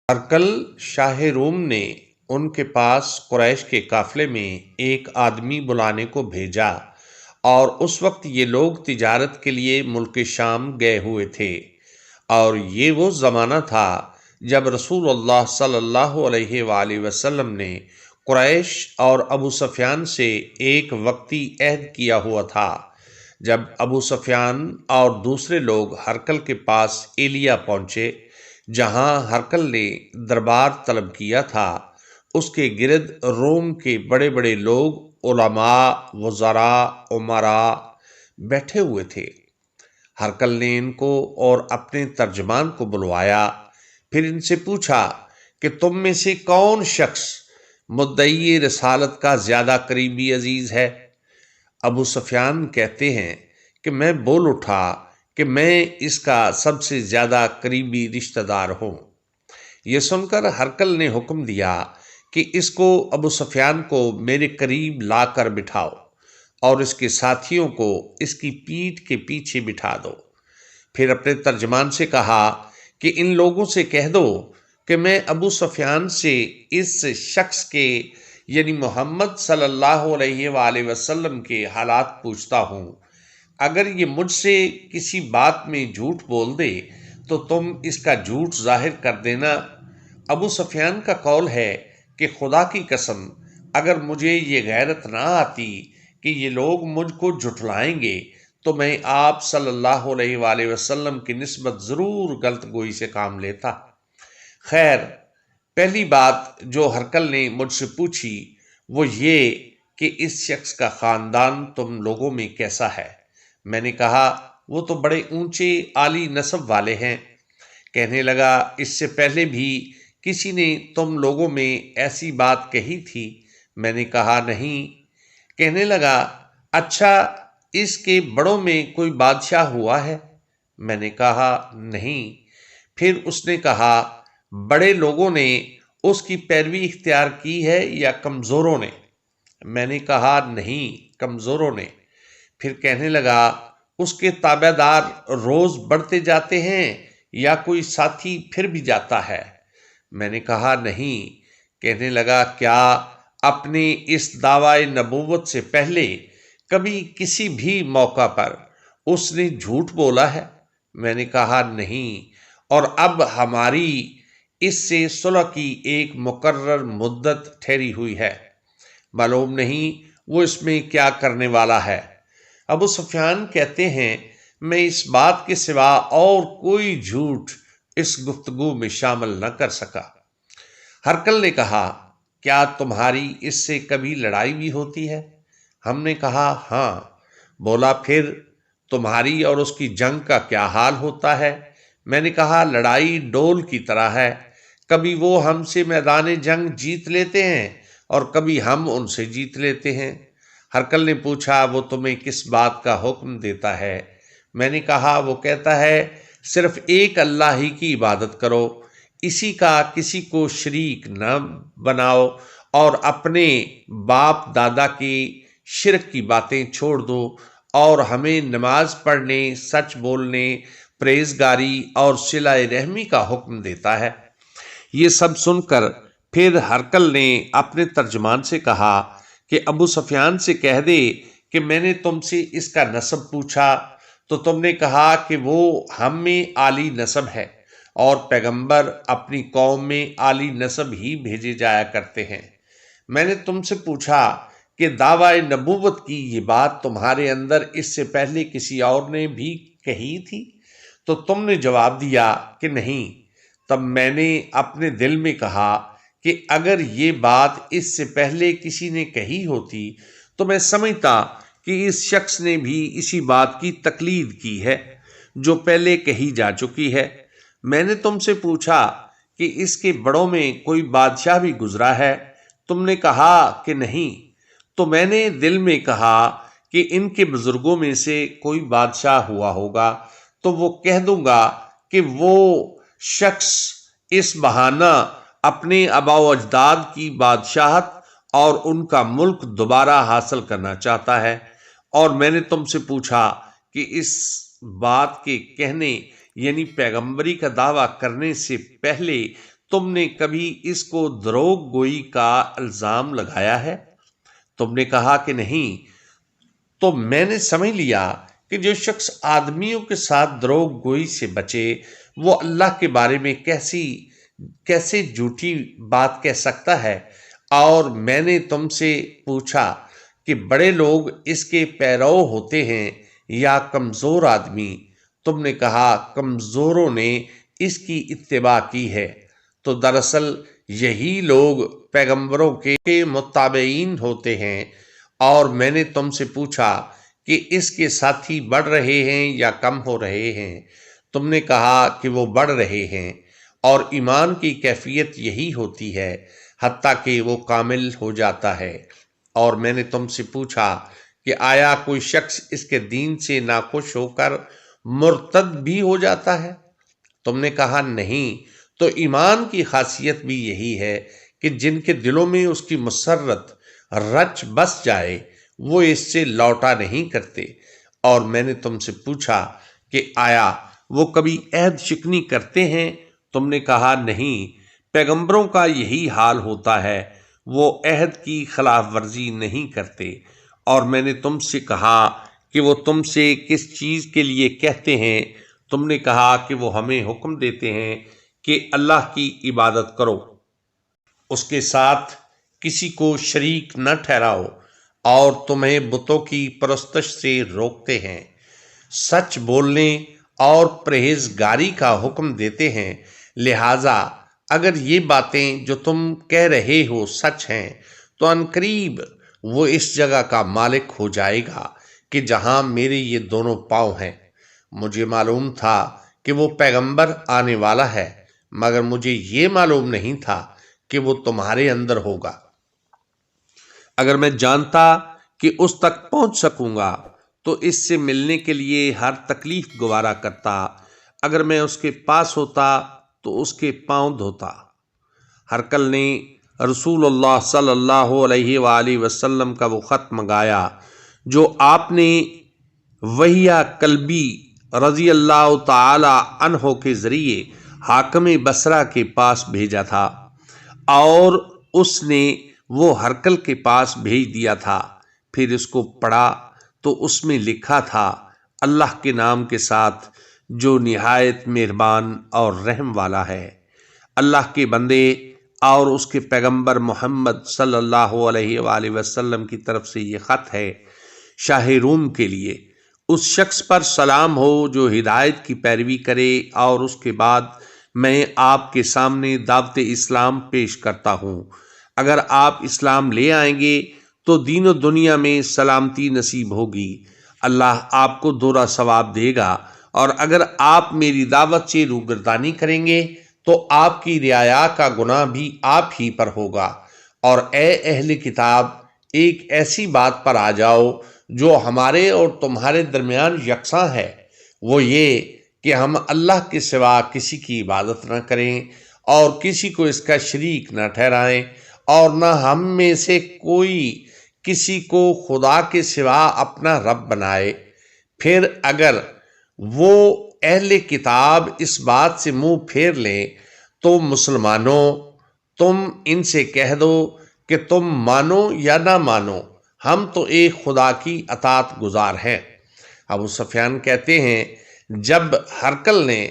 ہرقل شاہ روم نے ان کے پاس قریش کے قافلے میں ایک آدمی بلانے کو بھیجا، اور اس وقت یہ لوگ تجارت کے لیے ملک شام گئے ہوئے تھے، اور یہ وہ زمانہ تھا جب رسول اللہ صلی اللہ علیہ وآلہ وسلم نے قریش اور ابو سفیان سے ایک وقتی عہد کیا ہوا تھا۔ جب ابو سفیان اور دوسرے لوگ ہرقل کے پاس ایلیا پہنچے، جہاں ہرقل نے دربار طلب کیا تھا، اس کے گرد روم کے بڑے بڑے لوگ، علماء، وزراء، امراء بیٹھے ہوئے تھے۔ ہرقل نے ان کو اور اپنے ترجمان کو بلوایا، پھر ان سے پوچھا کہ تم میں سے کون شخص مدعی رسالت کا زیادہ قریبی عزیز ہے؟ ابو سفیان کہتے ہیں کہ میں بول اٹھا کہ میں اس کا سب سے زیادہ قریبی رشتہ دار ہوں۔ یہ سن کر ہرقل نے حکم دیا کہ اس کو ابو سفیان کو میرے قریب لا کر بٹھاؤ، اور اس کے ساتھیوں کو اس کی پیٹھ کے پیچھے بٹھا دو۔ پھر اپنے ترجمان سے کہا کہ ان لوگوں سے کہہ دو کہ میں ابو سفیان سے اس شخص کے یعنی محمد صلی اللہ علیہ وآلہ وسلم کے حالات پوچھتا ہوں۔ اگر یہ مجھ سے کسی بات میں جھوٹ بول دے تو تم اس کا جھوٹ ظاہر کر دینا۔ ابو سفیان کا قول ہے کہ خدا کی قسم، اگر مجھے یہ غیرت نہ آتی کہ یہ لوگ مجھ کو جھٹلائیں گے تو میں آپ صلی اللہ علیہ وآلہ وسلم کی نسبت ضرور غلط گوئی سے کام لیتا۔ خیر، پہلی بات جو ہرقل نے مجھ سے پوچھی وہ یہ کہ اس شخص کا خاندان تم لوگوں میں کیسا ہے؟ میں نے کہا وہ تو بڑے اونچے عالی نسب والے ہیں۔ کہنے لگا اس سے پہلے بھی کسی نے تم لوگوں میں ایسی بات کہی تھی؟ میں نے کہا نہیں۔ کہنے لگا اچھا، اس کے بڑوں میں کوئی بادشاہ ہوا ہے؟ میں نے کہا نہیں۔ پھر اس نے کہا بڑے لوگوں نے اس کی پیروی اختیار کی ہے یا کمزوروں نے؟ میں نے کہا نہیں، کمزوروں نے۔ پھر کہنے لگا اس کے تابع دار روز بڑھتے جاتے ہیں یا کوئی ساتھی پھر بھی جاتا ہے؟ میں نے کہا نہیں۔ کہنے لگا کیا اپنے اس دعوی نبوت سے پہلے کبھی کسی بھی موقع پر اس نے جھوٹ بولا ہے؟ میں نے کہا نہیں، اور اب ہماری اس سے صلح کی ایک مقرر مدت ٹھہری ہوئی ہے، معلوم نہیں وہ اس میں کیا کرنے والا ہے۔ ابو سفیان کہتے ہیں میں اس بات کے سوا اور کوئی جھوٹ اس گفتگو میں شامل نہ کر سکا۔ ہرقل نے کہا کیا تمہاری اس سے کبھی لڑائی بھی ہوتی ہے؟ ہم نے کہا ہاں۔ بولا پھر تمہاری اور اس کی جنگ کا کیا حال ہوتا ہے؟ میں نے کہا لڑائی ڈول کی طرح ہے، کبھی وہ ہم سے میدان جنگ جیت لیتے ہیں اور کبھی ہم ان سے جیت لیتے ہیں۔ ہرقل نے پوچھا وہ تمہیں کس بات کا حکم دیتا ہے؟ میں نے کہا وہ کہتا ہے صرف ایک اللہ ہی کی عبادت کرو، اسی کا کسی کو شریک نہ بناؤ، اور اپنے باپ دادا کی شرک کی باتیں چھوڑ دو، اور ہمیں نماز پڑھنے، سچ بولنے، پرہیزگاری اور صلہ رحمی کا حکم دیتا ہے۔ یہ سب سن کر پھر ہرقل نے اپنے ترجمان سے کہا کہ ابو سفیان سے کہہ دے کہ میں نے تم سے اس کا نسب پوچھا تو تم نے کہا کہ وہ ہم میں عالی نسب ہے، اور پیغمبر اپنی قوم میں عالی نسب ہی بھیجے جایا کرتے ہیں۔ میں نے تم سے پوچھا کہ دعوی نبوت کی یہ بات تمہارے اندر اس سے پہلے کسی اور نے بھی کہی تھی؟ تو تم نے جواب دیا کہ نہیں۔ تب میں نے اپنے دل میں کہا کہ اگر یہ بات اس سے پہلے کسی نے کہی ہوتی تو میں سمجھتا کہ اس شخص نے بھی اسی بات کی تقلید کی ہے جو پہلے کہی جا چکی ہے۔ میں نے تم سے پوچھا کہ اس کے بڑوں میں کوئی بادشاہ بھی گزرا ہے؟ تم نے کہا کہ نہیں۔ تو میں نے دل میں کہا کہ ان کے بزرگوں میں سے کوئی بادشاہ ہوا ہوگا تو وہ کہہ دوں گا کہ وہ شخص اس بہانہ اپنے آباء و اجداد کی بادشاہت اور ان کا ملک دوبارہ حاصل کرنا چاہتا ہے۔ اور میں نے تم سے پوچھا کہ اس بات کے کہنے یعنی پیغمبری کا دعویٰ کرنے سے پہلے تم نے کبھی اس کو دروغ گوئی کا الزام لگایا ہے؟ تم نے کہا کہ نہیں۔ تو میں نے سمجھ لیا کہ جو شخص آدمیوں کے ساتھ دروغ گوئی سے بچے وہ اللہ کے بارے میں کیسے جھوٹی بات کہہ سکتا ہے۔ اور میں نے تم سے پوچھا کہ بڑے لوگ اس کے پیرو ہوتے ہیں یا کمزور آدمی؟ تم نے کہا کمزوروں نے اس کی اتباع کی ہے۔ تو دراصل یہی لوگ پیغمبروں کے متابعین ہوتے ہیں۔ اور میں نے تم سے پوچھا کہ اس کے ساتھی بڑھ رہے ہیں یا کم ہو رہے ہیں؟ تم نے کہا کہ وہ بڑھ رہے ہیں، اور ایمان کی کیفیت یہی ہوتی ہے حتیٰ کہ وہ کامل ہو جاتا ہے۔ اور میں نے تم سے پوچھا کہ آیا کوئی شخص اس کے دین سے ناخوش ہو کر مرتد بھی ہو جاتا ہے؟ تم نے کہا نہیں۔ تو ایمان کی خاصیت بھی یہی ہے کہ جن کے دلوں میں اس کی مسرت رچ بس جائے وہ اس سے لوٹا نہیں کرتے۔ اور میں نے تم سے پوچھا کہ آیا وہ کبھی عہد شکنی کرتے ہیں؟ تم نے کہا نہیں۔ پیغمبروں کا یہی حال ہوتا ہے، وہ عہد کی خلاف ورزی نہیں کرتے۔ اور میں نے تم سے کہا کہ وہ تم سے کس چیز کے لیے کہتے ہیں؟ تم نے کہا کہ وہ ہمیں حکم دیتے ہیں کہ اللہ کی عبادت کرو، اس کے ساتھ کسی کو شریک نہ ٹھہراؤ، اور تمہیں بتوں کی پرستش سے روکتے ہیں، سچ بولنے اور پرہیزگاری کا حکم دیتے ہیں۔ لہٰذا اگر یہ باتیں جو تم کہہ رہے ہو سچ ہیں تو عنقریب وہ اس جگہ کا مالک ہو جائے گا کہ جہاں میرے یہ دونوں پاؤں ہیں۔ مجھے معلوم تھا کہ وہ پیغمبر آنے والا ہے، مگر مجھے یہ معلوم نہیں تھا کہ وہ تمہارے اندر ہوگا۔ اگر میں جانتا کہ اس تک پہنچ سکوں گا تو اس سے ملنے کے لیے ہر تکلیف گوارا کرتا۔ اگر میں اس کے پاس ہوتا تو اس کے پاؤں دھوتا۔ ہرقل نے رسول اللہ صلی اللہ علیہ وآلہ وسلم کا وہ خط منگایا جو آپ نے وحیہ کلبی رضی اللہ تعالی عنہ کے ذریعے حاکم بصرہ کے پاس بھیجا تھا، اور اس نے وہ ہرقل کے پاس بھیج دیا تھا۔ پھر اس کو پڑھا تو اس میں لکھا تھا، اللہ کے نام کے ساتھ جو نہایت مہربان اور رحم والا ہے۔ اللہ کے بندے اور اس کے پیغمبر محمد صلی اللہ علیہ وآلہ وسلم کی طرف سے یہ خط ہے، شاہ روم کے لیے۔ اس شخص پر سلام ہو جو ہدایت کی پیروی کرے، اور اس کے بعد میں آپ کے سامنے دعوت اسلام پیش کرتا ہوں۔ اگر آپ اسلام لے آئیں گے تو دین و دنیا میں سلامتی نصیب ہوگی، اللہ آپ کو دوہرا ثواب دے گا۔ اور اگر آپ میری دعوت سے روگردانی کریں گے تو آپ کی رعایا کا گناہ بھی آپ ہی پر ہوگا۔ اور اے اہل کتاب، ایک ایسی بات پر آ جاؤ جو ہمارے اور تمہارے درمیان یکساں ہے، وہ یہ کہ ہم اللہ کے سوا کسی کی عبادت نہ کریں اور کسی کو اس کا شریک نہ ٹھہرائیں، اور نہ ہم میں سے کوئی کسی کو خدا کے سوا اپنا رب بنائے۔ پھر اگر وہ اہل کتاب اس بات سے منہ پھیر لیں تو مسلمانوں، تم ان سے کہہ دو کہ تم مانو یا نہ مانو، ہم تو ایک خدا کی اطاعت گزار ہیں۔ ابو سفیان کہتے ہیں جب ہرقل نے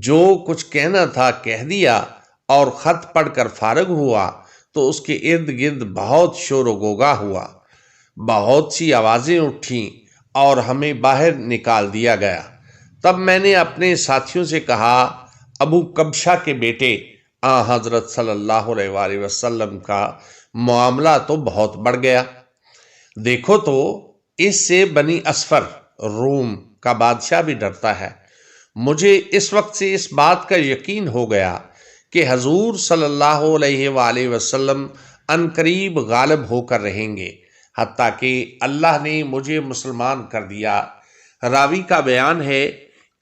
جو کچھ کہنا تھا کہہ دیا اور خط پڑھ کر فارغ ہوا تو اس کے ارد گرد بہت شور و غوغا ہوا، بہت سی آوازیں اٹھیں اور ہمیں باہر نکال دیا گیا۔ تب میں نے اپنے ساتھیوں سے کہا، ابو کبشہ کے بیٹے حضرت صلی اللہ علیہ وآلہ وسلم کا معاملہ تو بہت بڑھ گیا۔ دیکھو تو اس سے بنی اسفر روم کا بادشاہ بھی ڈرتا ہے۔ مجھے اس وقت سے اس بات کا یقین ہو گیا کہ حضور صلی اللہ علیہ وآلہ وسلم عنقریب غالب ہو کر رہیں گے، حتیٰ کہ اللہ نے مجھے مسلمان کر دیا۔ راوی کا بیان ہے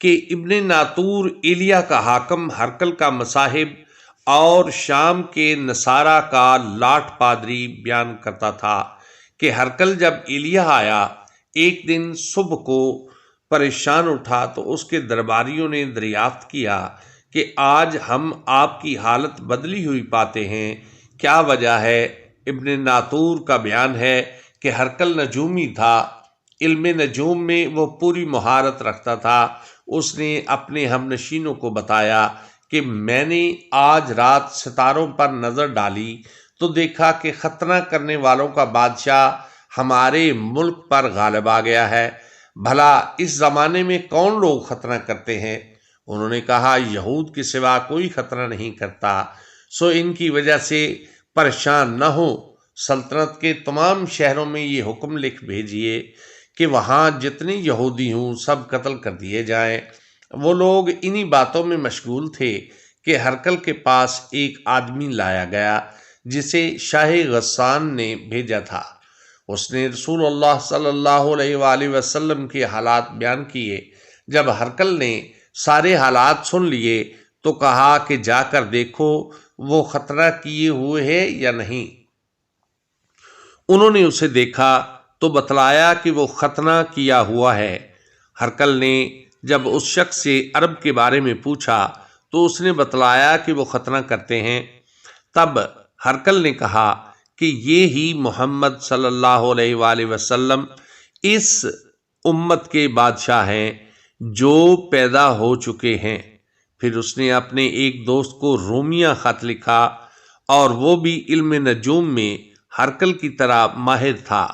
کہ ابن ناطور ایلیا کا حاکم ہرقل کا مصاحب اور شام کے نصارہ کا لاٹ پادری بیان کرتا تھا کہ ہرقل جب ایلیا آیا ایک دن صبح کو پریشان اٹھا تو اس کے درباریوں نے دریافت کیا کہ آج ہم آپ کی حالت بدلی ہوئی پاتے ہیں، کیا وجہ ہے؟ ابن ناطور کا بیان ہے کہ ہرقل نجومی تھا، علم نجوم میں وہ پوری مہارت رکھتا تھا۔ اس نے اپنے ہم نشینوں کو بتایا کہ میں نے آج رات ستاروں پر نظر ڈالی تو دیکھا کہ ختنہ کرنے والوں کا بادشاہ ہمارے ملک پر غالب آ گیا ہے۔ بھلا اس زمانے میں کون لوگ ختنہ کرتے ہیں؟ انہوں نے کہا یہود کے سوا کوئی ختنہ نہیں کرتا، سو ان کی وجہ سے پریشان نہ ہو۔ سلطنت کے تمام شہروں میں یہ حکم لکھ بھیجیے کہ وہاں جتنے یہودی ہوں سب قتل کر دیے جائیں۔ وہ لوگ انہی باتوں میں مشغول تھے کہ ہرقل کے پاس ایک آدمی لایا گیا جسے شاہ غسان نے بھیجا تھا۔ اس نے رسول اللہ صلی اللہ علیہ وآلہ وسلم کے حالات بیان کیے۔ جب ہرقل نے سارے حالات سن لیے تو کہا کہ جا کر دیکھو وہ ختنہ کیے ہوئے ہے یا نہیں۔ انہوں نے اسے دیکھا تو بتلایا کہ وہ ختنہ کیا ہوا ہے۔ ہرقل نے جب اس شخص سے عرب کے بارے میں پوچھا تو اس نے بتلایا کہ وہ ختنہ کرتے ہیں۔ تب ہرقل نے کہا کہ یہ ہی محمد صلی اللہ علیہ وآلہ وسلم اس امت کے بادشاہ ہیں جو پیدا ہو چکے ہیں۔ پھر اس نے اپنے ایک دوست کو رومیہ خط لکھا اور وہ بھی علم نجوم میں ہرقل کی طرح ماہر تھا۔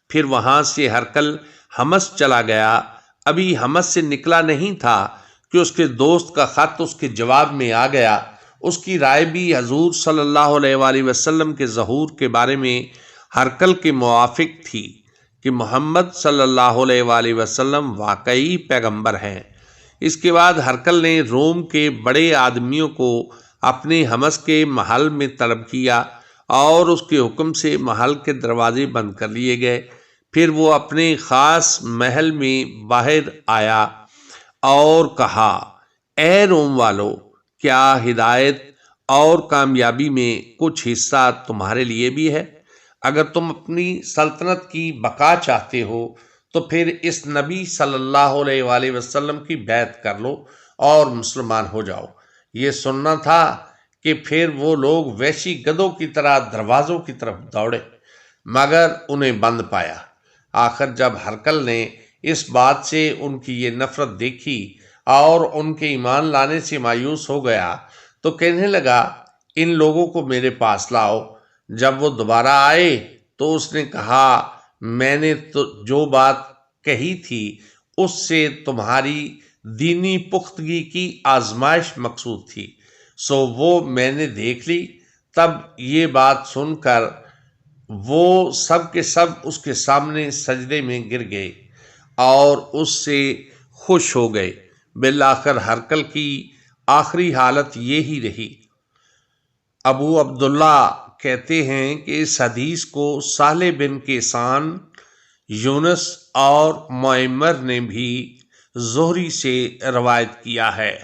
پھر وہاں سے ہرقل حمص چلا گیا۔ ابھی حمص سے نکلا نہیں تھا کہ اس کے دوست کا خط اس کے جواب میں آ گیا۔ اس کی رائے بھی حضور صلی اللہ علیہ وآلہ وسلم کے ظہور کے بارے میں ہرقل کے موافق تھی کہ محمد صلی اللہ علیہ وآلہ وسلم واقعی پیغمبر ہیں۔ اس کے بعد ہرقل نے روم کے بڑے آدمیوں کو اپنے حمص کے محل میں طلب کیا اور اس کے حکم سے محل کے دروازے بند کر لیے گئے۔ پھر وہ اپنے خاص محل میں باہر آیا اور کہا اے روم والو، کیا ہدایت اور کامیابی میں کچھ حصہ تمہارے لیے بھی ہے؟ اگر تم اپنی سلطنت کی بقا چاہتے ہو تو پھر اس نبی صلی اللہ علیہ وآلہ وسلم کی بیعت کر لو اور مسلمان ہو جاؤ۔ یہ سننا تھا کہ پھر وہ لوگ وحشی گدھوں کی طرح دروازوں کی طرف دوڑے، مگر انہیں بند پایا۔ آخر جب ہرقل نے اس بات سے ان کی یہ نفرت دیکھی اور ان کے ایمان لانے سے مایوس ہو گیا تو کہنے لگا ان لوگوں کو میرے پاس لاؤ۔ جب وہ دوبارہ آئے تو اس نے کہا میں نے تو جو بات کہی تھی اس سے تمہاری دینی پختگی کی آزمائش مقصود تھی، سو وہ میں نے دیکھ لی۔ تب یہ بات سن کر وہ سب کے سب اس کے سامنے سجدے میں گر گئے اور اس سے خوش ہو گئے۔ بالآخر ہرقل کی آخری حالت یہی رہی۔ ابو عبداللہ کہتے ہیں کہ اس حدیث کو صالح بن کیسان، یونس اور معمر نے بھی زہری سے روایت کیا ہے۔